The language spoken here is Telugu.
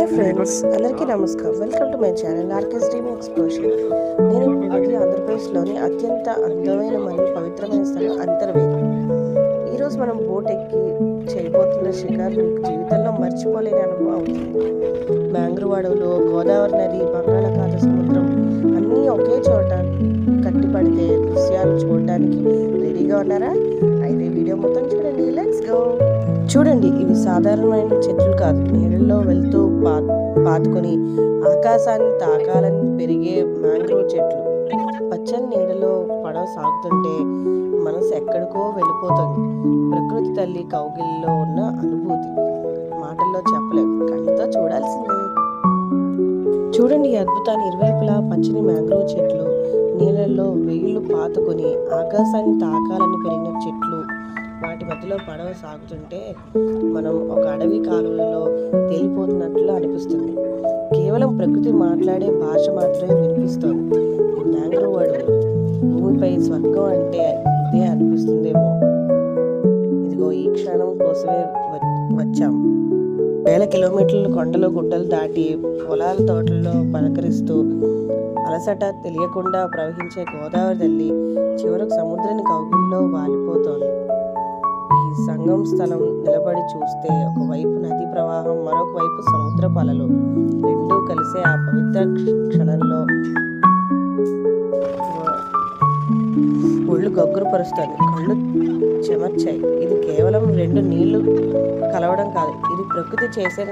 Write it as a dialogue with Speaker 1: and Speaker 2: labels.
Speaker 1: హాయ్ ఫ్రెండ్స్, అందరికీ నమస్కారం. Welcome to my channel RK's dream explosion. నేను ఉన్నది ఆంధ్రప్రదేశ్లోని అత్యంత అందమైన మరియు పవిత్రమైన స్థలం అంతర్వేది. ఈరోజు మనం బోట్ ఎక్కి చేయబోతున్న షికారు మీకు జీవితంలో మర్చిపోలేని అనుభవం అవుతుంది. మ్యాంగ్రూవ్ అడవులు, గోదావరి నది, బంగాళాఖాత సముద్రం అన్నీ ఒకే చోట కట్టిపడితే దృశ్యాలు చూడడానికి రెడీగా ఉన్నారా? అయితే వీడియో మొత్తం చూడండి. Let's go. చూడండి, ఇవి సాధారణమైన చెట్లు కాదు. నీళ్ళల్లో వెళ్తూ పాతుకొని ఆకాశాన్ని తాకాలని పెరిగే మ్యాంగ్రోవ్ చెట్లు. పచ్చని నీడలో పడవ సాగుతుంటే మనసు ఎక్కడికో వెళ్ళిపోతుంది. ప్రకృతి తల్లి కౌగిలిలో ఉన్న అనుభూతి మాటల్లో చెప్పలేం, కళ్ళతో చూడాల్సిందే. చూడండి ఈ అద్భుతాన్ని. ఇరువైపులా పచ్చని మ్యాంగ్రోవ్ చెట్లు, నీళ్ళల్లో వేళ్ళు పాతుకొని ఆకాశాన్ని తాకాలని పెరిగిన చెట్లు, వాటి మధ్యలో పడవ సాగుతుంటే మనం ఒక అడవి కాలువలో తేలిపోతున్నట్లు అనిపిస్తుంది. కేవలం ప్రకృతి మాట్లాడే భాష మాత్రమే వినిపిస్తోంది. ఈ మ్యాంగ్రోవ్ అడవులు భూమిపై స్వర్గం అంటే ఇదే అనిపిస్తుందేమో. ఇదిగో ఈ క్షణం కోసమే వచ్చాం. వేల కిలోమీటర్లు కొండలు గుట్టలు దాటి పొలాల తోటల్లో పలకరిస్తూ అలసట తెలియకుండా ప్రవహించే గోదావరి తల్లి చివరకు సముద్రాన్ని కౌగిల్లో వాలిపోతోంది. ఈ సంగం స్థలం నిలబడి చూస్తే ఒకవైపు నది ప్రవాహం, మరొక వైపు సముద్రపు అలలు రెండూ కలిసే ఆ పవిత్ర క్షణంలో ఒళ్ళు గొగ్గురు పరుస్తుంది, కళ్ళు చెమర్చాయి. ఇది కేవలం రెండు నీళ్లు కలవడం కాదు, ఇది ప్రకృతి చేసే